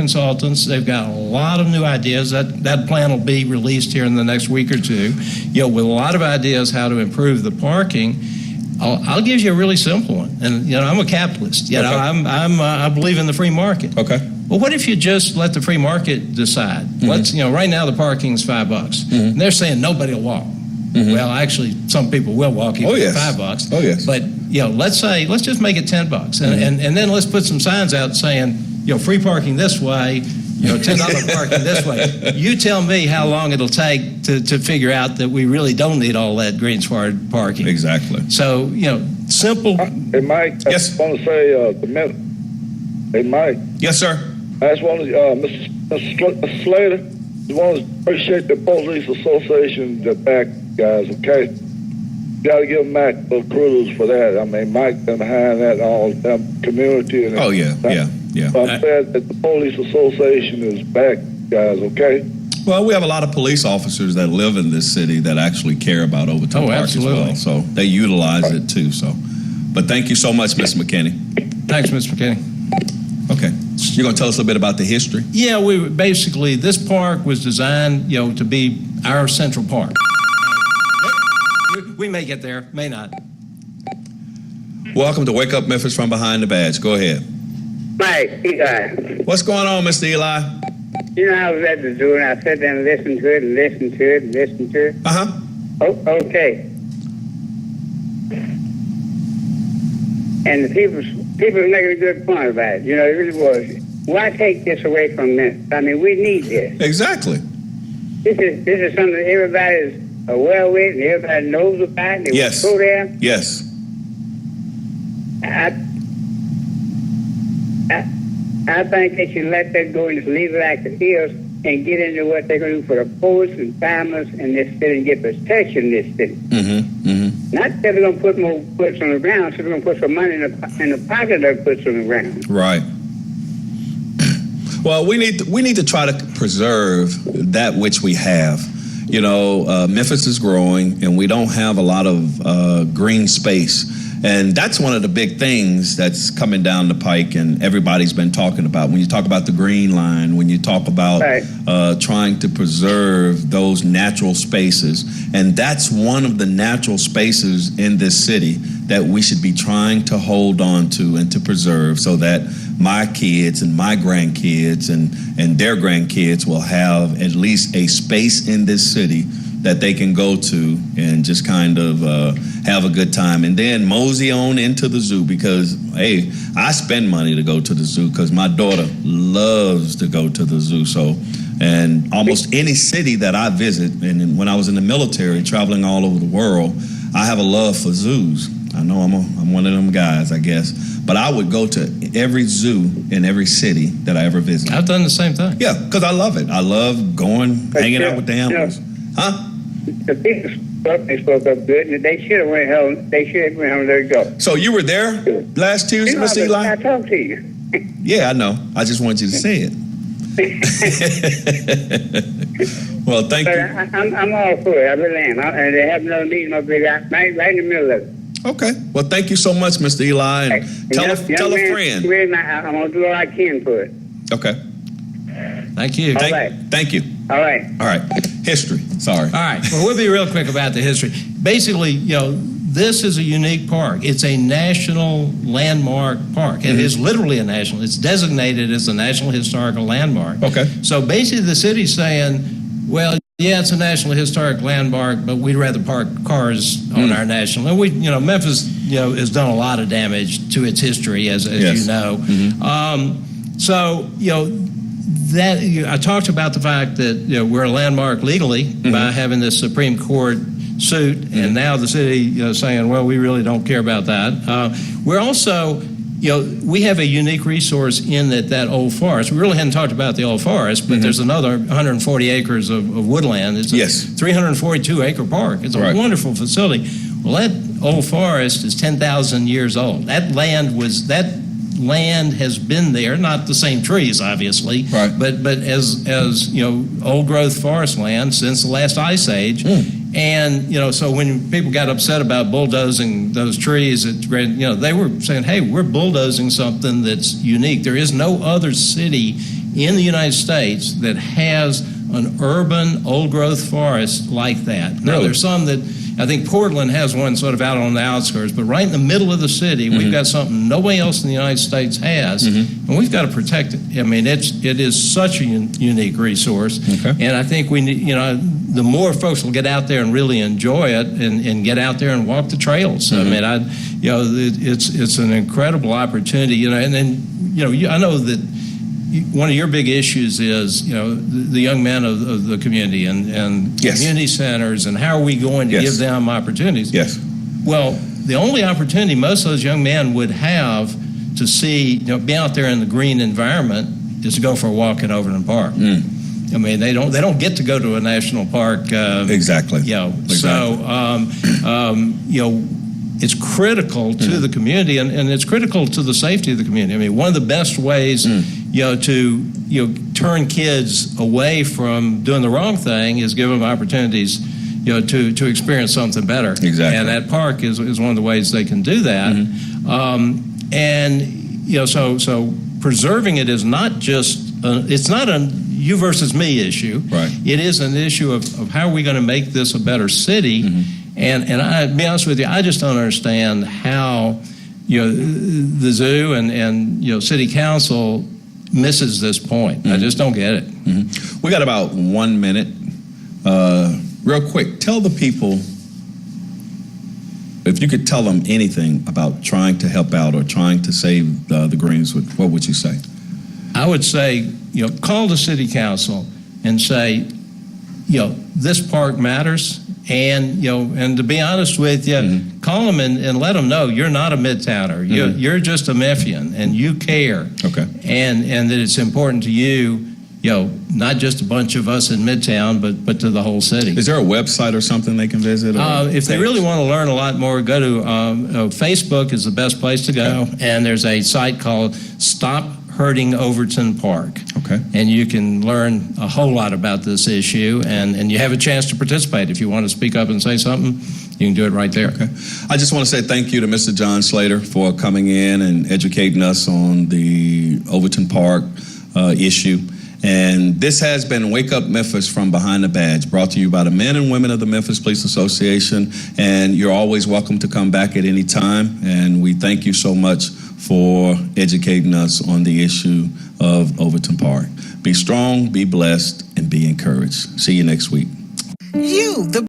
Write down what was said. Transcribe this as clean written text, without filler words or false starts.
consultants. They've got a lot of new ideas. That plan will be released here in the next week or two, with a lot of ideas how to improve the parking. I'll give you a really simple one. And, I'm a capitalist. Okay. I believe in the free market. Okay. Well, what if you just let the free market decide? Right now the parking's $5. And they're saying nobody will walk. Well, actually, some people will walk even for $5. Oh, yes. But, let's just make it $10. And then let's put some signs out saying, free parking this way, $10 parking this way. You tell me how long it'll take to figure out that we really don't need all that Greensward parking. Exactly. So, simple. Hey, Mike, Yes. I just want to say, hey, Mike. Yes, sir. I just want to, Mr. Slater, I want to appreciate the Police Association, the back guys, okay? Got to give Mike the kudos for that. I mean, Mike been behind that all the community. And Oh, yeah. I'm glad that the Police Association is back, guys, okay? Well, we have a lot of police officers that live in this city that actually care about Overton Park absolutely. as well. So they utilize it too. So, but thank you so much, Mr. McKinney. Thanks, Mr. McKinney. Okay. You're going to tell us a bit about the history? Yeah, this park was designed, to be our central park. We may get there, may not. Welcome to Wake Up Memphis from Behind the Badge. Go ahead. Mike, Eli. What's going on, Mr. Eli? I was at the zoo and I sat down and listened to it and listened to it and listened to it. Uh-huh. Oh, okay. And the people are making a good point about it. It really was. Why take this away from them? I mean, we need this. Exactly. This is something that everybody's well with and everybody knows about. They Yes. go there. Yes. I think they should let that go and just leave it like it is and get into what they're going to do for the poets and farmers in this city and get protection in this city. Not that they're going to put more boots on the ground, so they're going to put some money in the pocket of boots on the ground. Right. Well, we need to try to preserve that which we have. Memphis is growing, and we don't have a lot of green space. And that's one of the big things that's coming down the pike and everybody's been talking about. When you talk about the Green Line, when you talk about trying to preserve those natural spaces, and that's one of the natural spaces in this city that we should be trying to hold on to and to preserve so that my kids and my grandkids and their grandkids will have at least a space in this city that they can go to and just kind of have a good time, and then mosey on into the zoo because, hey, I spend money to go to the zoo because my daughter loves to go to the zoo. So, and almost any city that I visit, and when I was in the military traveling all over the world, I have a love for zoos. I know I'm one of them guys, I guess, but I would go to every zoo in every city that I ever visited. I've done the same thing. Yeah, because I love it. I love hanging out with the animals. Huh? The people spoke up good, and they should have went home. They should have went home. There you go. So you were there last Tuesday, Mr. Eli? I talked to you. Yeah, I know. I just wanted you to say it. Well, thank you. I'm all for it. I really am. And they have another meeting up there right in the middle of it. Okay. Well, thank you so much, Mr. Eli. And tell a friend. I'm going to do all I can for it. Okay. Thank you. Thank you. All right. All right. History. Sorry. All right. Well, we'll be real quick about the history. Basically, this is a unique park. It's a national landmark park. It is literally a national. It's designated as a National Historical Landmark. Okay. So basically the city's saying, well, yeah, it's a National Historic Landmark, but we'd rather park cars on our national. And Memphis, has done a lot of damage to its history, as you know. So, that I talked about the fact that we're a landmark legally by having this Supreme Court suit, and now the city saying, well, we really don't care about that. We're also, we have a unique resource in that old forest. We really hadn't talked about the old forest, but there's another 140 acres of woodland. It's a 342-acre park. It's a wonderful facility. Well, that old forest is 10,000 years old. That land has been there, not the same trees, obviously, but as old growth forest land since the last ice age. And so when people got upset about bulldozing those trees, they were saying, hey, we're bulldozing something that's unique. There is no other city in the United States that has an urban old-growth forest like that. Now, Really? there's some that, I think Portland has one sort of out on the outskirts, but right in the middle of the city, we've got something nobody else in the United States has, and we've got to protect it. I mean, it is such a unique resource, and I think we need, the more folks will get out there and really enjoy it, and get out there and walk the trails. I mean, it's an incredible opportunity, and then, I know that one of your big issues is, the young men of the community and Yes. community centers, and how are we going to Yes. give them opportunities? Yes. Well, the only opportunity most of those young men would have to see, be out there in the green environment is to go for a walk in Overland Park. I mean, they don't get to go to a national park. Exactly. So, it's critical to the community, and it's critical to the safety of the community. I mean, one of the best ways, to turn kids away from doing the wrong thing is give them opportunities, to experience something better. Exactly. And that park is one of the ways they can do that. So preserving it is not just it's not a you versus me issue. Right. It is an issue of how are we going to make this a better city. And I, to be honest with you, I just don't understand how, the zoo and city council misses this point. I just don't get it. We got about 1 minute. Real quick, tell the people, if you could tell them anything about trying to help out or trying to save the Greensward, what would you say? I would say, call the city council and say, this park matters. And, and to be honest with you, call them and let them know you're not a Midtowner. You're just a Memphian, and you care. Okay. And that it's important to you, not just a bunch of us in Midtown, but to the whole city. Is there a website or something they can visit? If they really want to learn a lot more, go to Facebook is the best place to go. Okay. And there's a site called Stop Hurting Overton Park. Okay. And you can learn a whole lot about this issue, and you have a chance to participate. If you want to speak up and say something, you can do it right there. Okay. I just want to say thank you to Mr. John Slater for coming in and educating us on the Overton Park issue. And this has been Wake Up Memphis from Behind the Badge, brought to you by the men and women of the Memphis Police Association. And you're always welcome to come back at any time. And we thank you so much for educating us on the issue of Overton Park. Be strong, be blessed, and be encouraged. See you next week.